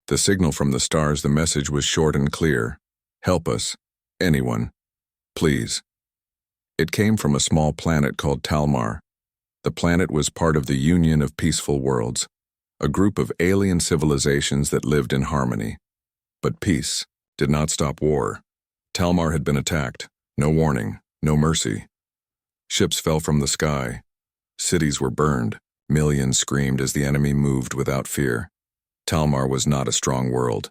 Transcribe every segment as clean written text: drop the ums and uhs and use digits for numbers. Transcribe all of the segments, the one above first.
The signal from the stars, the message was short and clear. Help us. Anyone. Please. It came from a small planet called Talmar. The planet was part of the Union of Peaceful Worlds, a group of alien civilizations that lived in harmony. But peace did not stop war. Talmar had been attacked. No warning, no mercy. Ships fell from the sky. Cities were burned. Millions screamed as the enemy moved without fear. Talmar was not a strong world.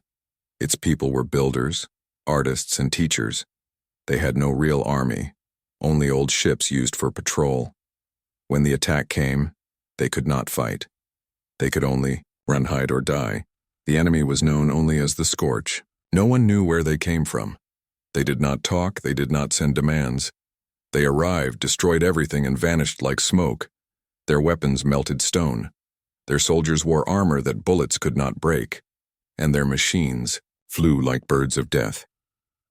Its people were builders, artists, and teachers. They had no real army, only old ships used for patrol. When the attack came, they could not fight. They could only run, hide, or die. The enemy was known only as the Scorch. No one knew where they came from. They did not talk, they did not send demands. They arrived, destroyed everything, and vanished like smoke. Their weapons melted stone. Their soldiers wore armor that bullets could not break, and their machines flew like birds of death.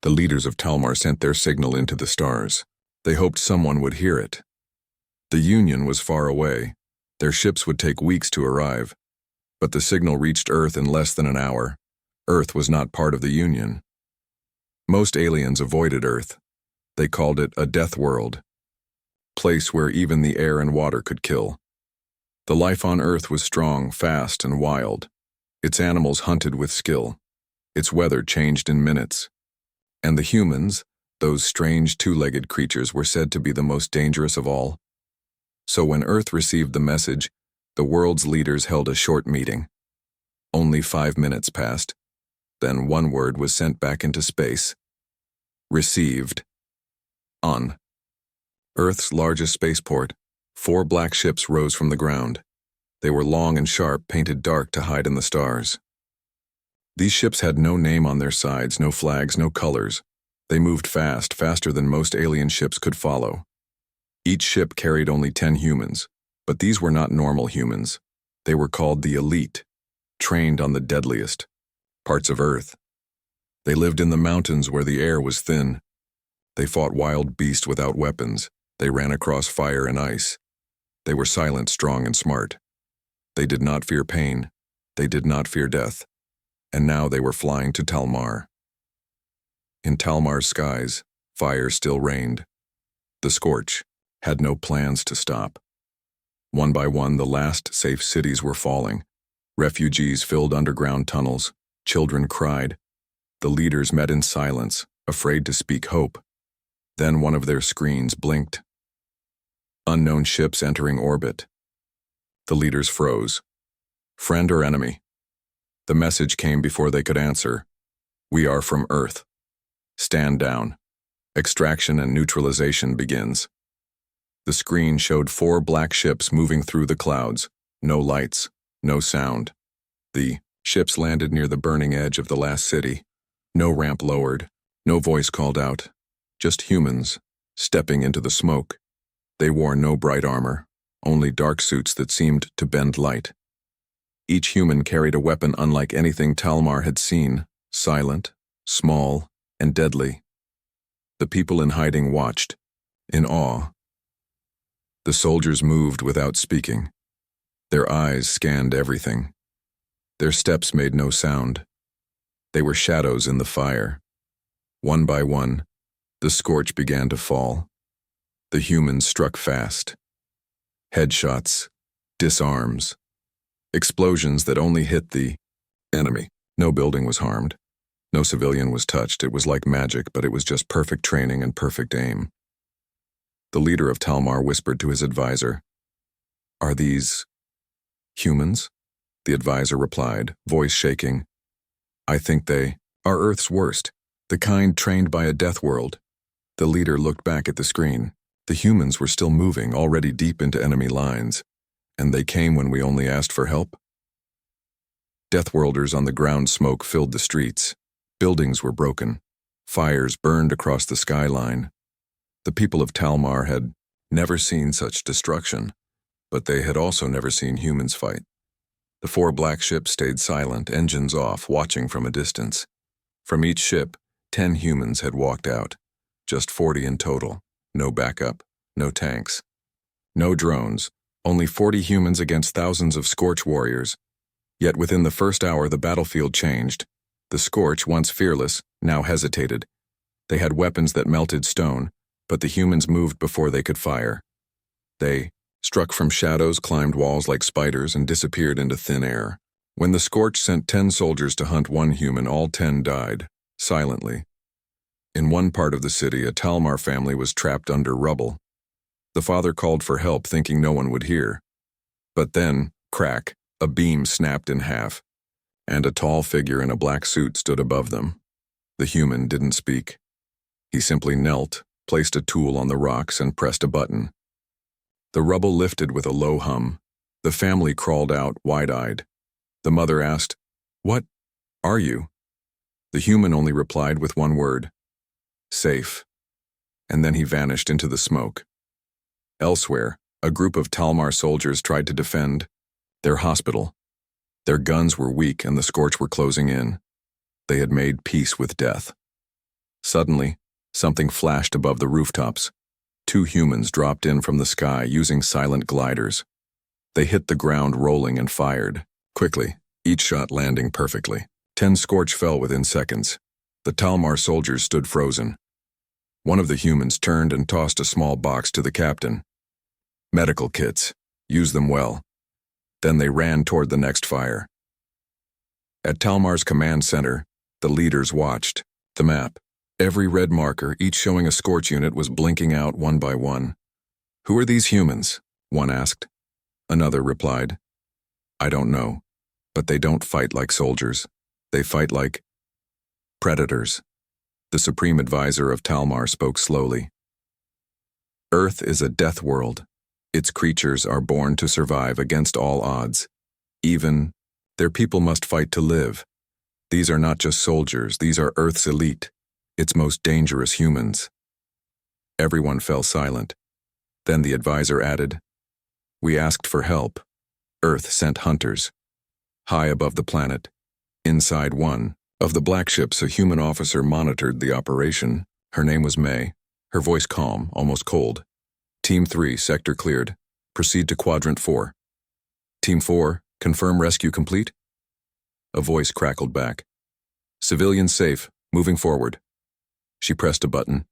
The leaders of Talmar sent their signal into the stars. They hoped someone would hear it. The Union was far away. Their ships would take weeks to arrive. But the signal reached Earth in less than an hour. Earth was not part of the Union. Most aliens avoided Earth. They called it a death world, place where even the air and water could kill. The life on Earth was strong, fast, and wild. Its animals hunted with skill. Its weather changed in minutes. And the humans, those strange two-legged creatures, were said to be the most dangerous of all. So when Earth received the message, the world's leaders held a short meeting. Only 5 minutes passed. Then one word was sent back into space. Received. On. Earth's largest spaceport, 4 black ships rose from the ground. They were long and sharp, painted dark to hide in the stars. These ships had no name on their sides, no flags, no colors. They moved fast, faster than most alien ships could follow. Each ship carried only 10 humans, but these were not normal humans. They were called the elite, trained on the deadliest parts of Earth. They lived in the mountains where the air was thin. They fought wild beasts without weapons. They ran across fire and ice. They were silent, strong, and smart. They did not fear pain. They did not fear death. And now they were flying to Talmar. In Talmar's skies, fire still reigned. The Scorch had no plans to stop. One by one, the last safe cities were falling. Refugees filled underground tunnels. Children cried. The leaders met in silence, afraid to speak hope. Then one of their screens blinked. Unknown ships entering orbit. The leaders froze. Friend or enemy? The message came before they could answer. We are from Earth. Stand down. Extraction and neutralization begins. The screen showed 4 black ships moving through the clouds. No lights, no sound. The ships landed near the burning edge of the last city. No ramp lowered, no voice called out. Just humans, stepping into the smoke. They wore no bright armor, only dark suits that seemed to bend light. Each human carried a weapon unlike anything Talmar had seen, silent, small, and deadly. The people in hiding watched, in awe. The soldiers moved without speaking. Their eyes scanned everything. Their steps made no sound. They were shadows in the fire. One by one, the Scorch began to fall. The humans struck fast. Headshots, disarms, explosions that only hit the enemy. No building was harmed. No civilian was touched. It was like magic, but it was just perfect training and perfect aim. The leader of Talmar whispered to his advisor, "Are these humans?" The advisor replied, voice shaking, "I think they are Earth's worst, the kind trained by a death world." The leader looked back at the screen. The humans were still moving, already deep into enemy lines, and they came when we only asked for help. Deathworlders on the ground, smoke filled the streets. Buildings were broken. Fires burned across the skyline. The people of Talmar had never seen such destruction, but they had also never seen humans fight. The 4 black ships stayed silent, engines off, watching from a distance. From each ship, 10 humans had walked out, just 40 in total. No backup, no tanks, no drones, only 40 humans against thousands of Scorch warriors. Yet within the first hour the battlefield changed. The Scorch, once fearless, now hesitated. They had weapons that melted stone, but the humans moved before they could fire. They, struck from shadows, climbed walls like spiders and disappeared into thin air. When the Scorch sent 10 soldiers to hunt one human, all 10 died, silently. In one part of the city, a Talmar family was trapped under rubble. The father called for help, thinking no one would hear. But then, crack, a beam snapped in half, and a tall figure in a black suit stood above them. The human didn't speak. He simply knelt, placed a tool on the rocks, and pressed a button. The rubble lifted with a low hum. The family crawled out, wide-eyed. The mother asked, "What are you?" The human only replied with one word, "Safe." And then he vanished into the smoke. Elsewhere, a group of Talmar soldiers tried to defend their hospital. Their guns were weak and the Scorch were closing in. They had made peace with death. Suddenly, something flashed above the rooftops. 2 humans dropped in from the sky using silent gliders. They hit the ground rolling and fired, quickly, each shot landing perfectly. 10 Scorch fell within seconds. The Talmar soldiers stood frozen. One of the humans turned and tossed a small box to the captain. "Medical kits. Use them well." Then they ran toward the next fire. At Talmar's command center, the leaders watched. The map. Every red marker, each showing a Scorch unit, was blinking out one by one. "Who are these humans?" one asked. Another replied, "I don't know, but they don't fight like soldiers. They fight like predators." The supreme advisor of Talmar spoke slowly. "Earth is a death world. Its creatures are born to survive against all odds. Even their people must fight to live. These are not just soldiers, these are Earth's elite, its most dangerous humans." Everyone fell silent. Then the advisor added, "We asked for help. Earth sent hunters." High above the planet, inside one of the black ships, a human officer monitored the operation. Her name was May, her voice calm, almost cold. "Team 3, sector cleared. Proceed to Quadrant 4. Team 4, confirm rescue complete?" A voice crackled back. "Civilians safe, moving forward." She pressed a button.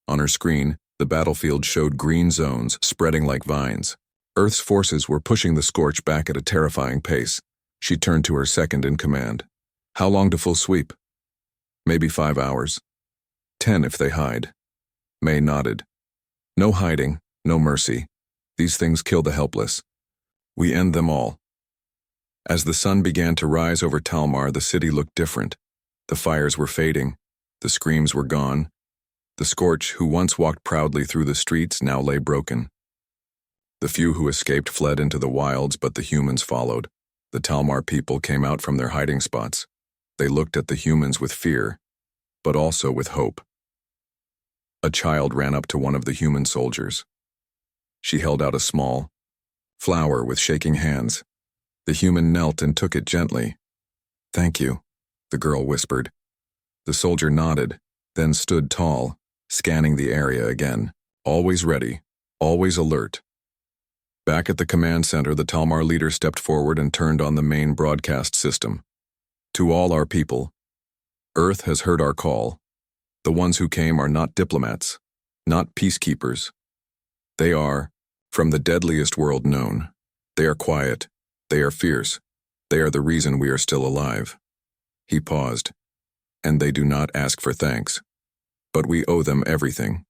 On her screen, the battlefield showed green zones spreading like vines. Earth's forces were pushing the Scorch back at a terrifying pace. She turned to her second in command. "How long to full sweep?" "Maybe 5 hours. 10 if they hide." May nodded. "No hiding, no mercy. These things kill the helpless. We end them all." As the sun began to rise over Talmar, the city looked different. The fires were fading. The screams were gone. The Scorch, who once walked proudly through the streets, now lay broken. The few who escaped fled into the wilds, but the humans followed. The Talmar people came out from their hiding spots. They looked at the humans with fear, but also with hope. A child ran up to one of the human soldiers. She held out a small flower with shaking hands. The human knelt and took it gently. "Thank you," the girl whispered. The soldier nodded, then stood tall, scanning the area again, always ready, always alert. Back at the command center, the Talmar leader stepped forward and turned on the main broadcast system. "To all our people, Earth has heard our call. The ones who came are not diplomats, not peacekeepers. They are from the deadliest world known. They are quiet. They are fierce. They are the reason we are still alive." He paused. "And they do not ask for thanks. But we owe them everything."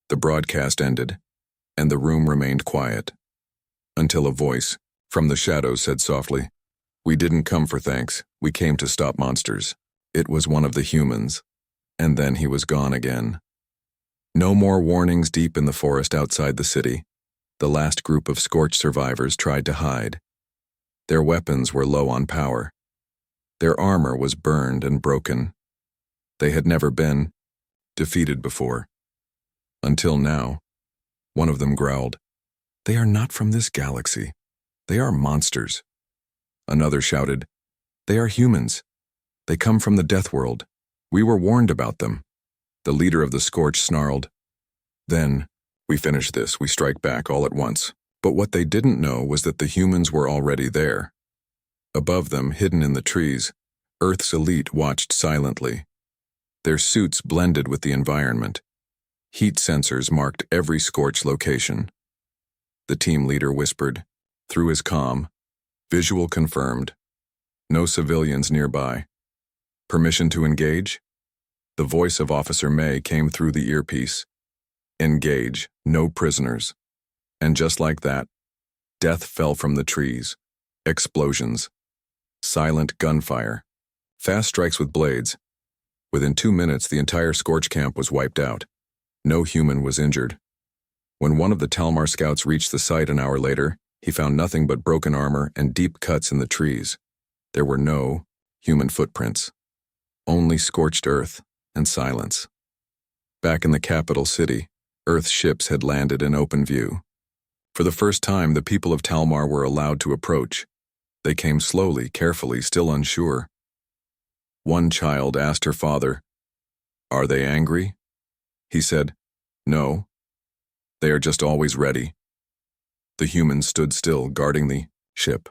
The broadcast ended, and the room remained quiet, until a voice from the shadows said softly, "We didn't come for thanks. We came to stop monsters." It was one of the humans, and then he was gone again. No more warnings deep in the forest outside the city. The last group of Scorch survivors tried to hide. Their weapons were low on power. Their armor was burned and broken. They had never been defeated before. Until now, one of them growled, "They are not from this galaxy. They are monsters." Another shouted, "They are humans. They come from the death world. We were warned about them." The leader of the Scorch snarled, "Then, we finish this, we strike back all at once." But what they didn't know was that the humans were already there. Above them, hidden in the trees, Earth's elite watched silently. Their suits blended with the environment. Heat sensors marked every scorch location. The team leader whispered, through his comm, "Visual confirmed. No civilians nearby. Permission to engage?" The voice of Officer May came through the earpiece. "Engage, no prisoners." And just like that, death fell from the trees. Explosions. Silent gunfire. Fast strikes with blades. Within 2 minutes, the entire Scorch camp was wiped out. No human was injured. When one of the Talmar scouts reached the site an hour later, he found nothing but broken armor and deep cuts in the trees. There were no human footprints. Only scorched earth and silence. Back in the capital city, Earth's ships had landed in open view. For the first time, the people of Talmar were allowed to approach. They came slowly, carefully, still unsure. One child asked her father, "Are they angry?" He said, "No. They are just always ready." The humans stood still, guarding the ship.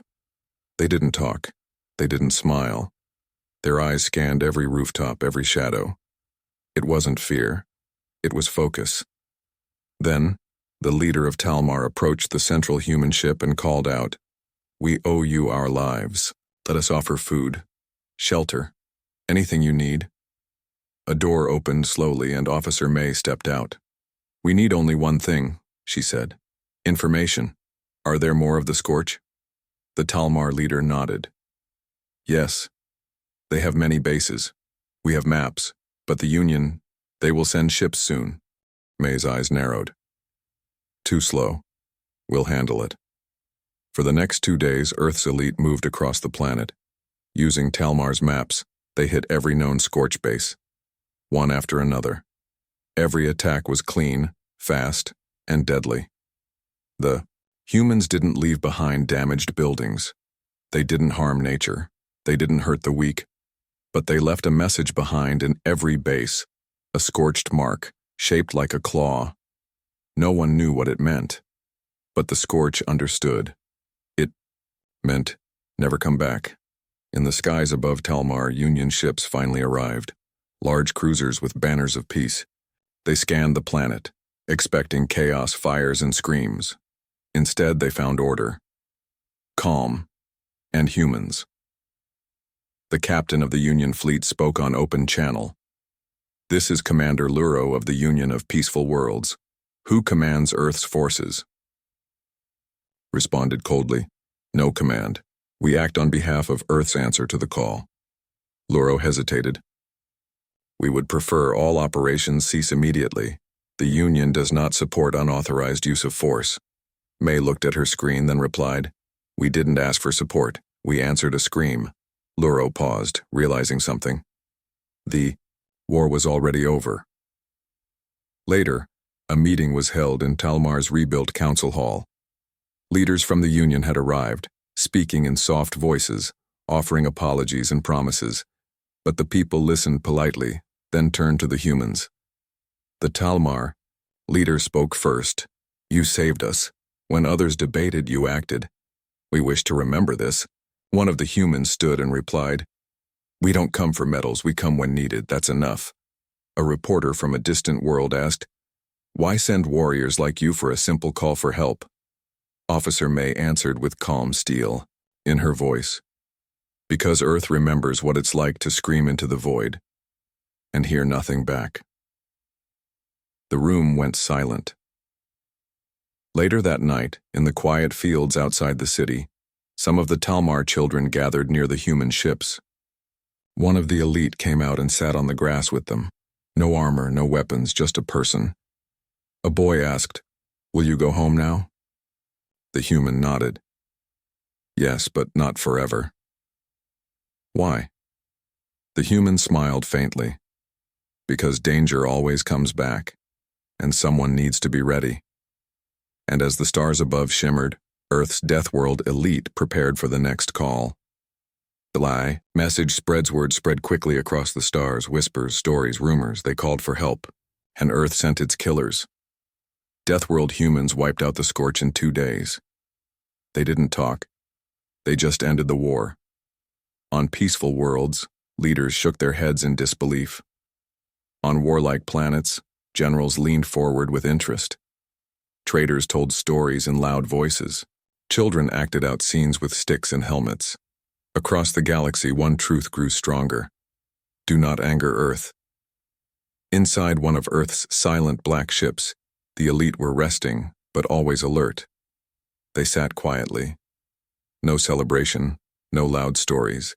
They didn't talk. They didn't smile. Their eyes scanned every rooftop, every shadow. It wasn't fear. It was focus. Then, the leader of Talmar approached the central human ship and called out, "We owe you our lives. Let us offer food, shelter, anything you need." A door opened slowly and Officer May stepped out. "We need only one thing," she said. "Information. Are there more of the Scorch?" The Talmar leader nodded. "Yes. They have many bases. We have maps, but the Union, they will send ships soon." May's eyes narrowed. "Too slow. We'll handle it." For the next 2 days, Earth's elite moved across the planet. Using Talmar's maps, they hit every known Scorch base, one after another. Every attack was clean, fast, and deadly. The humans didn't leave behind damaged buildings. They didn't harm nature. They didn't hurt the weak. But they left a message behind in every base, a scorched mark, shaped like a claw. No one knew what it meant, but the Scorch understood. It meant never come back. In the skies above Talmar, Union ships finally arrived, large cruisers with banners of peace. They scanned the planet, expecting chaos, fires, and screams. Instead, they found order, calm, and humans. The captain of the Union fleet spoke on open channel. "This is Commander Luro of the Union of Peaceful Worlds. Who commands Earth's forces?" Responded coldly, "No command. We act on behalf of Earth's answer to the call." Luro hesitated. "We would prefer all operations cease immediately. The Union does not support unauthorized use of force." May looked at her screen, then replied, "We didn't ask for support. We answered a scream." Luro paused, realizing something. The war was already over. Later, a meeting was held in Talmar's rebuilt council hall. Leaders from the Union had arrived, speaking in soft voices, offering apologies and promises, but the people listened politely, then turned to the humans. The Talmar leader spoke first. "You saved us. When others debated, you acted. We wish to remember this." One of the humans stood and replied, "We don't come for medals, we come when needed, that's enough." A reporter from a distant world asked, "Why send warriors like you for a simple call for help?" Officer May answered with calm steel in her voice, "Because Earth remembers what it's like to scream into the void and hear nothing back." The room went silent. Later that night, in the quiet fields outside the city, some of the Talmar children gathered near the human ships. One of the elite came out and sat on the grass with them. No armor, no weapons, just a person. A boy asked, "Will you go home now?" The human nodded. "Yes, but not forever." "Why?" The human smiled faintly. "Because danger always comes back, and someone needs to be ready." And as the stars above shimmered, Earth's Deathworld elite prepared for the next call. The message spread quickly across the stars, whispers, stories, rumors. They called for help, and Earth sent its killers. Deathworld humans wiped out the Scorch in 2 days. They didn't talk. They just ended the war, On peaceful worlds, leaders shook their heads in disbelief. On warlike planets, generals leaned forward with interest. Traders told stories in loud voices. Children acted out scenes with sticks and helmets. Across the galaxy, one truth grew stronger. Do not anger Earth. Inside one of Earth's silent black ships, the elite were resting, but always alert. They sat quietly. No celebration, no loud stories.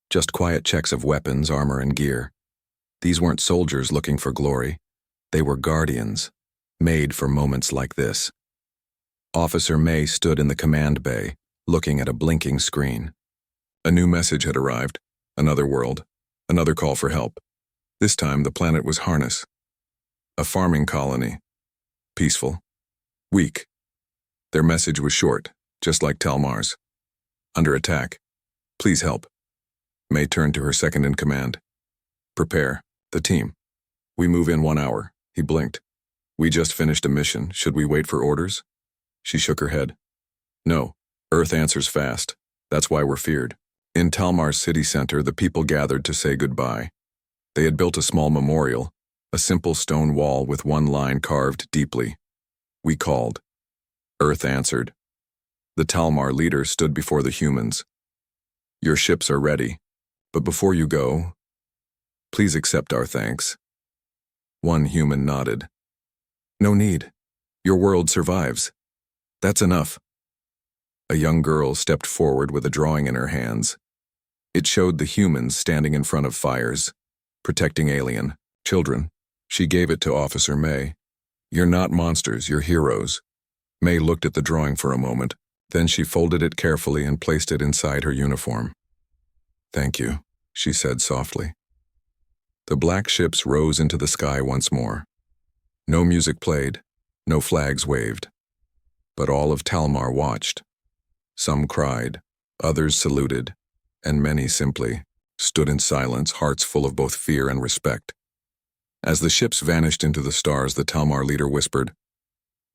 Just quiet checks of weapons, armor, and gear. These weren't soldiers looking for glory. They were guardians, made for moments like this. Officer May stood in the command bay, looking at a blinking screen. A new message had arrived. Another world. Another call for help. This time, the planet was Harness. A farming colony. Peaceful. Weak. Their message was short, just like Talmar's. Under attack. Please help. May turned to her second-in-command. Prepare. The team. We move in 1 hour. He blinked. We just finished a mission. Should we wait for orders? She shook her head. No. Earth answers fast. That's why we're feared. In Talmar's city center, the people gathered to say goodbye. They had built a small memorial, a simple stone wall with one line carved deeply. We called. Earth answered. The Talmar leader stood before the humans. Your ships are ready, but before you go, please accept our thanks. One human nodded. No need. Your world survives. That's enough. A young girl stepped forward with a drawing in her hands. It showed the humans standing in front of fires, protecting alien children. She gave it to Officer May. You're not monsters, you're heroes. May looked at the drawing for a moment, then she folded it carefully and placed it inside her uniform. Thank you, she said softly. The black ships rose into the sky once more. No music played, no flags waved. But all of Talmar watched. Some cried, others saluted, and many simply stood in silence, hearts full of both fear and respect. As the ships vanished into the stars, the Talmar leader whispered,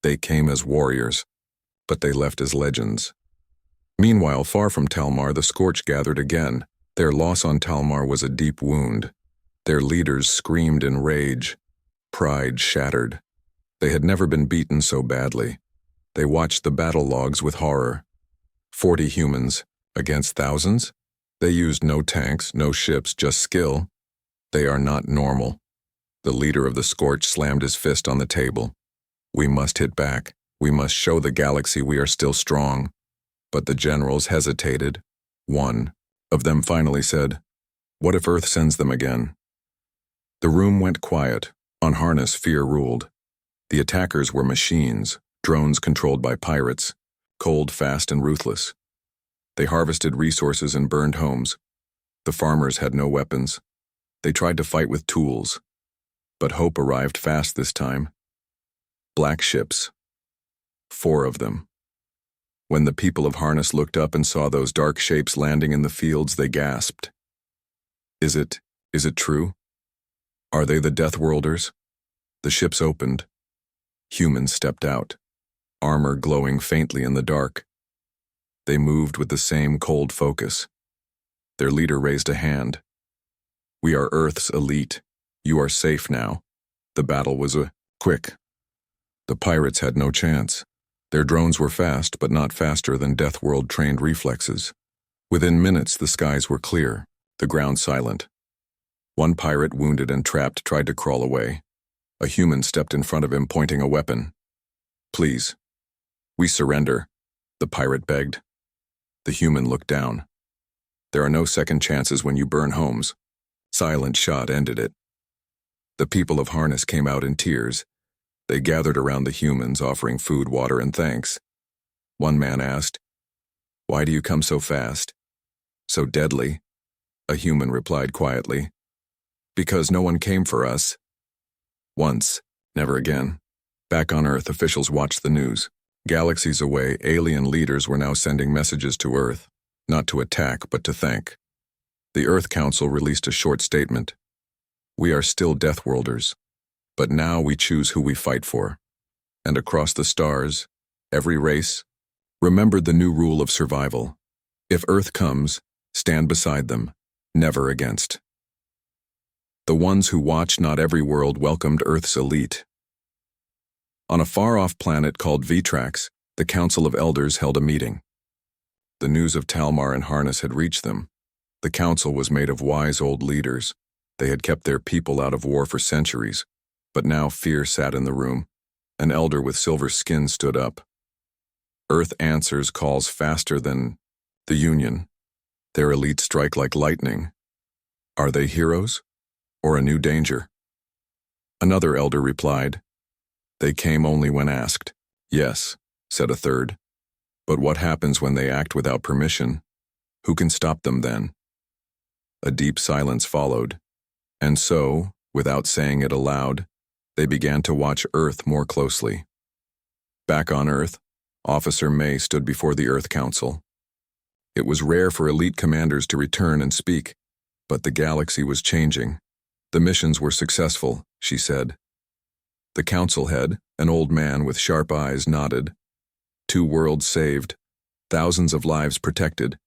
They came as warriors, but they left as legends. Meanwhile, far from Talmar, the Scorch gathered again. Their loss on Talmar was a deep wound. Their leaders screamed in rage. Pride shattered. They had never been beaten so badly. They watched the battle logs with horror. 40 humans against thousands? They used no tanks, no ships, just skill. They are not normal. The leader of the Scorch slammed his fist on the table. We must hit back. We must show the galaxy we are still strong. But the generals hesitated. One of them finally said, What if Earth sends them again? The room went quiet. On Harness, fear ruled. The attackers were machines, drones controlled by pirates, cold, fast, and ruthless. They harvested resources and burned homes. The farmers had no weapons. They tried to fight with tools. But hope arrived fast this time. Black ships. 4 of them. When the people of Harness looked up and saw those dark shapes landing in the fields, they gasped. Is it true? Are they the Deathworlders? The ships opened. Humans stepped out, armor glowing faintly in the dark. They moved with the same cold focus. Their leader raised a hand. We are Earth's elite. You are safe now. The battle was quick. The pirates had no chance. Their drones were fast, but not faster than Deathworld-trained reflexes. Within minutes, the skies were clear, the ground silent. One pirate, wounded and trapped, tried to crawl away. A human stepped in front of him, pointing a weapon. Please. We surrender, the pirate begged. The human looked down. There are no second chances when you burn homes. Silent shot ended it. The people of Harness came out in tears. They gathered around the humans, offering food, water, and thanks. One man asked, Why do you come so fast? So deadly? A human replied quietly, Because no one came for us. Once, never again. Back on Earth, officials watched the news. Galaxies away, alien leaders were now sending messages to Earth, not to attack, but to thank. The Earth Council released a short statement. We are still Deathworlders, but now we choose who we fight for. And across the stars, every race remembered the new rule of survival. If Earth comes, Stand beside them, never against. The ones who watched not every world welcomed Earth's elite. On a far-off planet called Vitrax, the Council of Elders held a meeting. The news of Talmar and Harness had reached them. The council was made of wise old leaders. They had kept their people out of war for centuries, but now fear sat in the room. An elder with silver skin stood up. Earth answers calls faster than the Union. Their elite strike like lightning. Are they heroes or a new danger? Another elder replied, "They came only when asked." "Yes," said a third. "But what happens when they act without permission? Who can stop them then?" A deep silence followed, and so, without saying it aloud, they began to watch Earth more closely. Back on Earth, Officer May stood before the Earth Council. It was rare for elite commanders to return and speak, but the galaxy was changing. The missions were successful, she said. The council head, an old man with sharp eyes, nodded. 2 worlds saved, thousands of lives protected.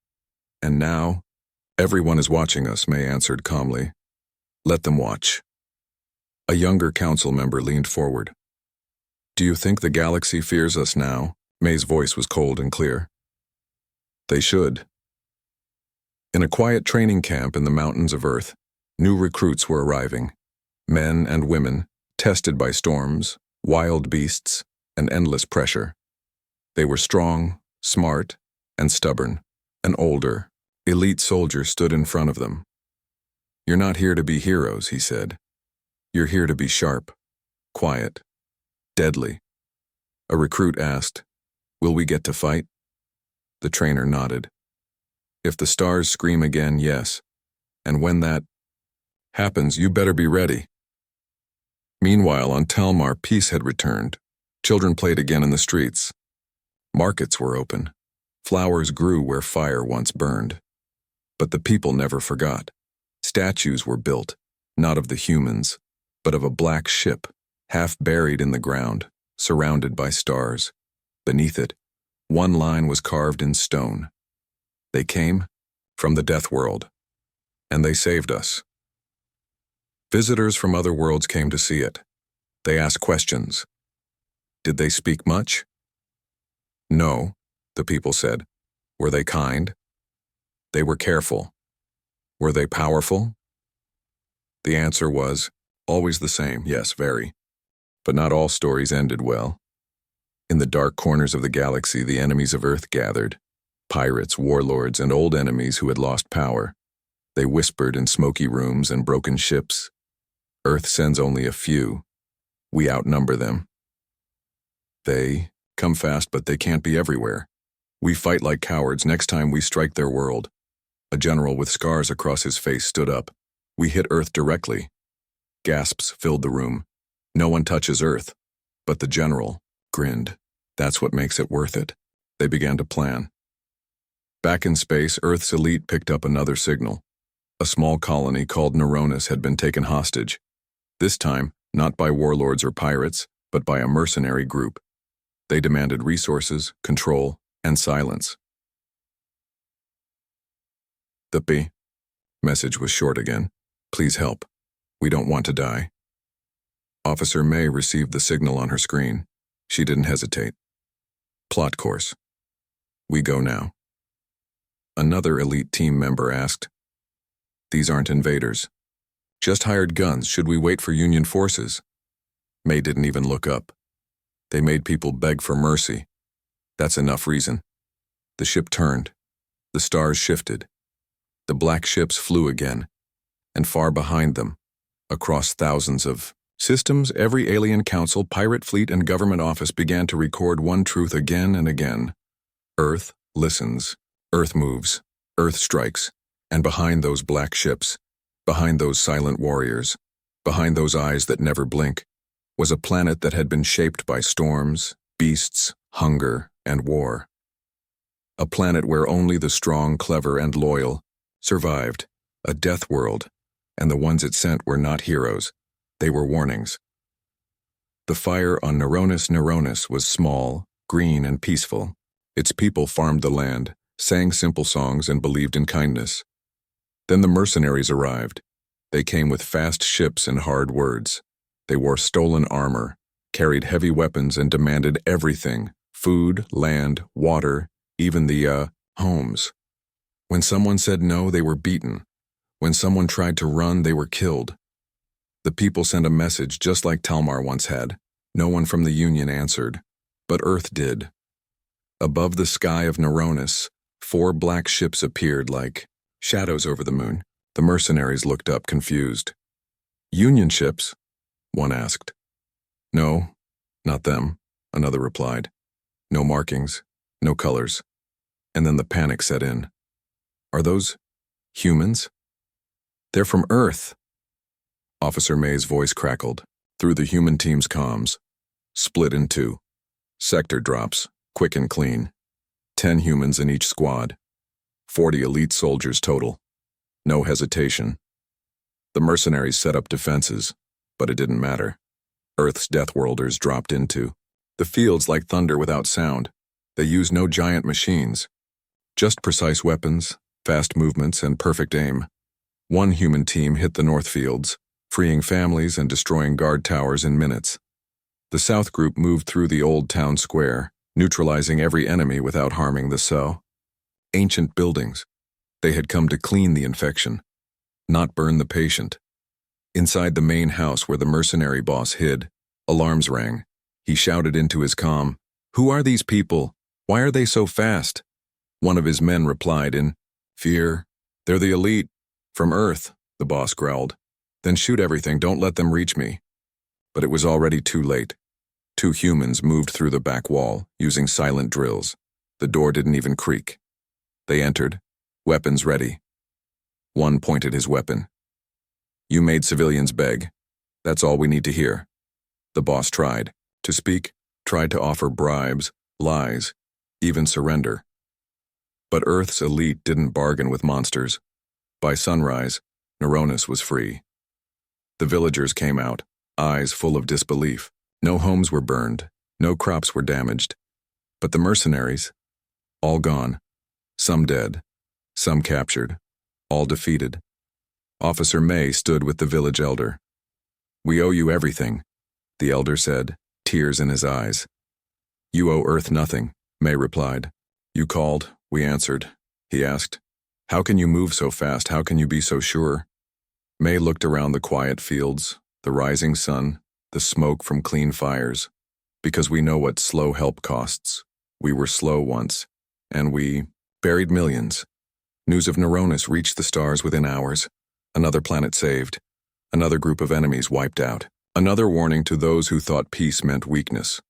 And now, everyone is watching us, May answered calmly. Let them watch. A younger council member leaned forward. Do you think the galaxy fears us now? May's voice was cold and clear. They should. In a quiet training camp in the mountains of Earth, new recruits were arriving. Men and women, tested by storms, wild beasts, and endless pressure. They were strong, smart, and stubborn. An older, elite soldier stood in front of them. You're not here to be heroes, he said. You're here to be sharp, quiet, deadly. A recruit asked, Will we get to fight? The trainer nodded. If the stars scream again, yes. And when that happens, you better be ready. Meanwhile, on Talmar, peace had returned. Children played again in the streets. Markets were open. Flowers grew where fire once burned. But the people never forgot. Statues were built, not of the humans, but of a black ship, half buried in the ground, surrounded by stars. Beneath it, one line was carved in stone. They came from the death world, and they saved us. Visitors from other worlds came to see it. They asked questions. Did they speak much? No, the people said. Were they kind? They were careful. Were they powerful? The answer was, always the same, yes, very. But not all stories ended well. In the dark corners of the galaxy, the enemies of Earth gathered. Pirates, warlords, and old enemies who had lost power. They whispered in smoky rooms and broken ships. Earth sends only a few. We outnumber them. They come fast, but they can't be everywhere. We fight like cowards next time we strike their world. A general with scars across his face stood up. We hit Earth directly. Gasps filled the room. No one touches Earth. But the general grinned. That's what makes it worth it. They began to plan. Back in space, Earth's elite picked up another signal. A small colony called Neuronus had been taken hostage. This time, not by warlords or pirates, but by a mercenary group. They demanded resources, control, and silence. The P message was short again. Please help. We don't want to die. Officer May received the signal on her screen. She didn't hesitate. Plot course. We go now. Another elite team member asked, These aren't invaders. Just hired guns. Should we wait for Union forces? May didn't even look up. They made people beg for mercy. That's enough reason. The ship turned. The stars shifted. The black ships flew again. And far behind them, across thousands of systems, every alien council, pirate fleet, and government office began to record one truth again and again. Earth listens. Earth moves. Earth strikes. And behind those black ships, behind those silent warriors, behind those eyes that never blink, was a planet that had been shaped by storms, beasts, hunger, and war. A planet where only the strong, clever, and loyal survived. A death world, and the ones it sent were not heroes. They were warnings. The fire on Neuronus was small, green, and peaceful. Its people farmed the land, sang simple songs, and believed in kindness. Then the mercenaries arrived. They came with fast ships and hard words. They wore stolen armor, carried heavy weapons, and demanded everything: food, land, water, even the homes. When someone said no, they were beaten. When someone tried to run, they were killed. The people sent a message just like Talmar once had. No one from the Union answered, but Earth did. Above the sky of Neuronis, 4 black ships appeared like shadows over the moon. The mercenaries looked up, confused. "Union ships?" one asked. "No, not them," another replied. "No markings, no colors." And then the panic set in. "Are those humans?" "They're from Earth." Officer May's voice crackled through the human team's comms. "Split in 2. Sector drops, quick and clean. 10 humans in each squad. 40 elite soldiers total. No hesitation." The mercenaries set up defenses, but it didn't matter. Earth's Deathworlders dropped into the fields like thunder without sound. They used no giant machines, just precise weapons, fast movements, and perfect aim. One human team hit the north fields, freeing families and destroying guard towers in minutes. The south group moved through the old town square, neutralizing every enemy without harming the ancient buildings. They had come to clean the infection, not burn the patient. Inside the main house where the mercenary boss hid, alarms rang. He shouted into his comm, "Who are these people? Why are they so fast?" One of his men replied in fear, "They're the elite. From Earth," the boss growled. "Then shoot everything, don't let them reach me." But it was already too late. 2 humans moved through the back wall, using silent drills. The door didn't even creak. They entered, weapons ready. One pointed his weapon. "You made civilians beg. That's all we need to hear." The boss tried to speak, tried to offer bribes, lies, even surrender. But Earth's elite didn't bargain with monsters. By sunrise, Neuronis was free. The villagers came out, eyes full of disbelief. No homes were burned, no crops were damaged. But the mercenaries, all gone. Some dead, some captured, all defeated. Officer May stood with the village elder. "We owe you everything," the elder said, tears in his eyes. "You owe Earth nothing," May replied. "You called, we answered." He asked, "How can you move so fast? How can you be so sure?" May looked around the quiet fields, the rising sun, the smoke from clean fires. "Because we know what slow help costs. We were slow once, and we buried millions." News of Neuronis reached the stars within hours. Another planet saved. Another group of enemies wiped out. Another warning to those who thought peace meant weakness.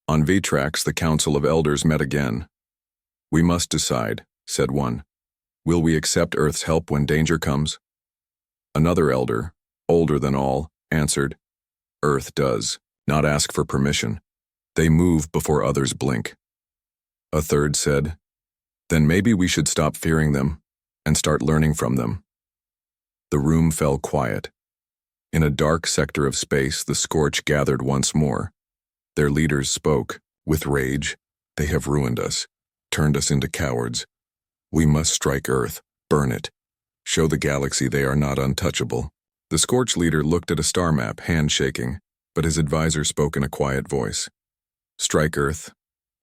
On Vitrax, the Council of Elders met again. "We must decide," said one. "Will we accept Earth's help when danger comes?" Another elder, older than all, answered, "Earth does not ask for permission. They move before others blink." A third said, "Then maybe we should stop fearing them and start learning from them." The room fell quiet. In a dark sector of space, the Scorch gathered once more. Their leaders spoke, with rage. "They have ruined us, turned us into cowards. We must strike Earth, burn it, show the galaxy they are not untouchable." The Scorch leader looked at a star map, hand shaking, but his advisor spoke in a quiet voice. "Strike Earth,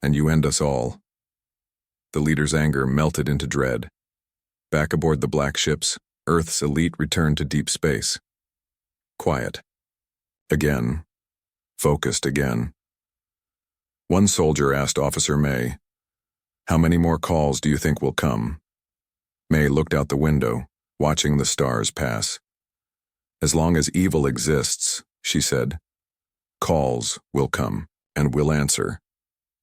and you end us all." The leader's anger melted into dread. Back aboard the black ships, Earth's elite returned to deep space. Quiet. Again. Focused again. One soldier asked Officer May, "How many more calls do you think will come?" May looked out the window, watching the stars pass. "As long as evil exists," she said, "calls will come, and we'll answer.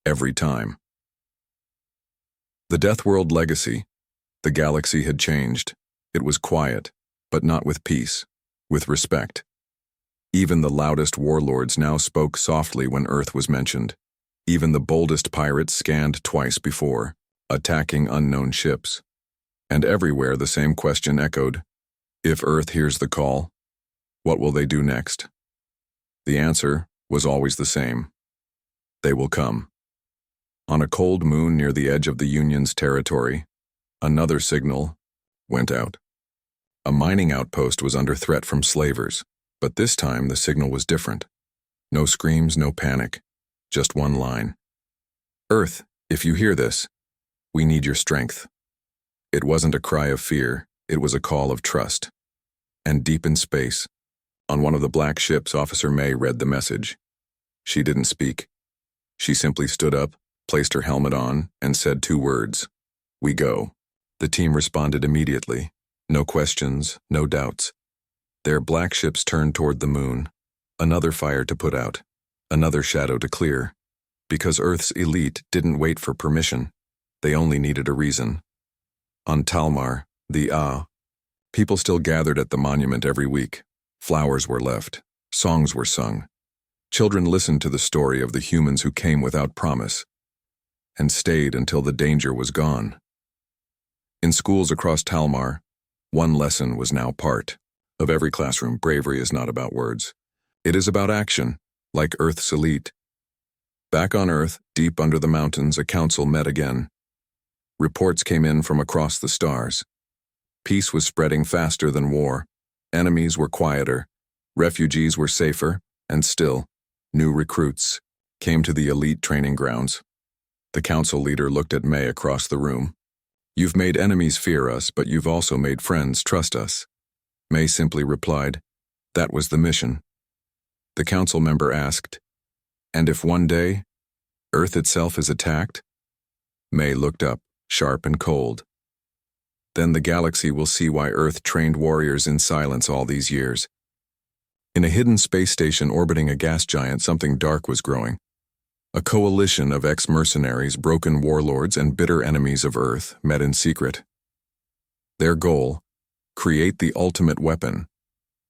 Every time." The Deathworld legacy. The galaxy had changed. It was quiet, but not with peace, with respect. Even the loudest warlords now spoke softly when Earth was mentioned. Even the boldest pirates scanned twice before, attacking unknown ships. And everywhere the same question echoed: if Earth hears the call, what will they do next? The answer was always the same: they will come. On a cold moon near the edge of the Union's territory, another signal went out. A mining outpost was under threat from slavers, but this time the signal was different. No screams, no panic, just one line. Earth, if you hear this, we need your strength. It wasn't a cry of fear, it was a call of trust. And deep in space, on one of the black ships, Officer May read the message. She didn't speak. She simply stood up, placed her helmet on, and said 2 words. We go. The team responded immediately. No questions, no doubts. Their black ships turned toward the moon. Another fire to put out. Another shadow to clear. Because Earth's elite didn't wait for permission. They only needed a reason. On Talmar, people still gathered at the monument every week. Flowers were left. Songs were sung. Children listened to the story of the humans who came without promise and stayed until the danger was gone. In schools across Talmar, one lesson was now part of every classroom. Bravery is not about words. It is about action, like Earth's elite. Back on Earth, deep under the mountains, a council met again. Reports came in from across the stars. Peace was spreading faster than war. Enemies were quieter. Refugees were safer, and still, new recruits came to the elite training grounds. The council leader looked at May across the room. You've made enemies fear us, but you've also made friends trust us. May simply replied, that was the mission. The council member asked, and if one day, Earth itself is attacked? May looked up, sharp and cold. Then the galaxy will see why Earth trained warriors in silence all these years. In a hidden space station orbiting a gas giant, something dark was growing. A coalition of ex-mercenaries, broken warlords, and bitter enemies of Earth met in secret. Their goal, create the ultimate weapon,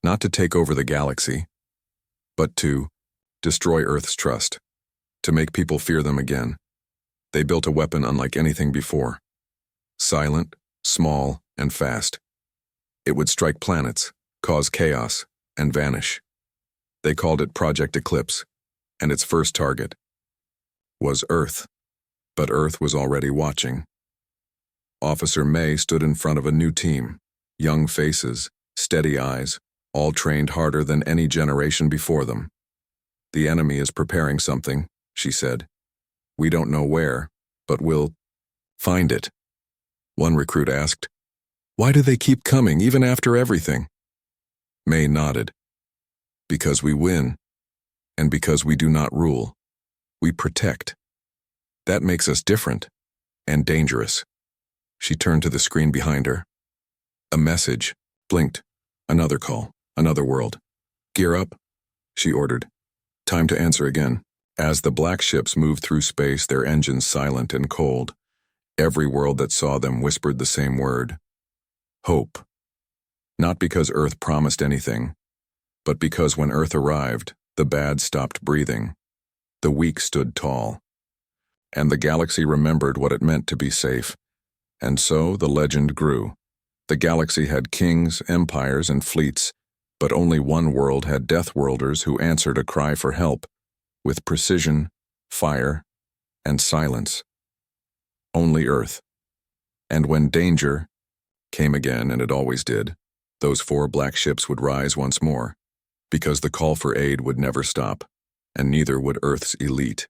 not to take over the galaxy, but to destroy Earth's trust, to make people fear them again. They built a weapon unlike anything before. Silent, small, and fast. It would strike planets, cause chaos, and vanish. They called it Project Eclipse, and its first target was Earth. But Earth was already watching. Officer May stood in front of a new team, young faces, steady eyes, all trained harder than any generation before them. The enemy is preparing something, she said. We don't know where, but we'll find it. One recruit asked, why do they keep coming, even after everything? May nodded. Because we win, and because we do not rule. We protect. That makes us different and dangerous. She turned to the screen behind her. A message blinked. Another call, another world. Gear up, she ordered. Time to answer again. As the black ships moved through space, their engines silent and cold, every world that saw them whispered the same word. Hope. Not because Earth promised anything, but because when Earth arrived, the bad stopped breathing. The weak stood tall. And the galaxy remembered what it meant to be safe. And so the legend grew. The galaxy had kings, empires, and fleets, but only one world had Deathworlders who answered a cry for help, with precision, fire, and silence. Only Earth. And when danger came again, and it always did, those 4 black ships would rise once more, because the call for aid would never stop, and neither would Earth's elite.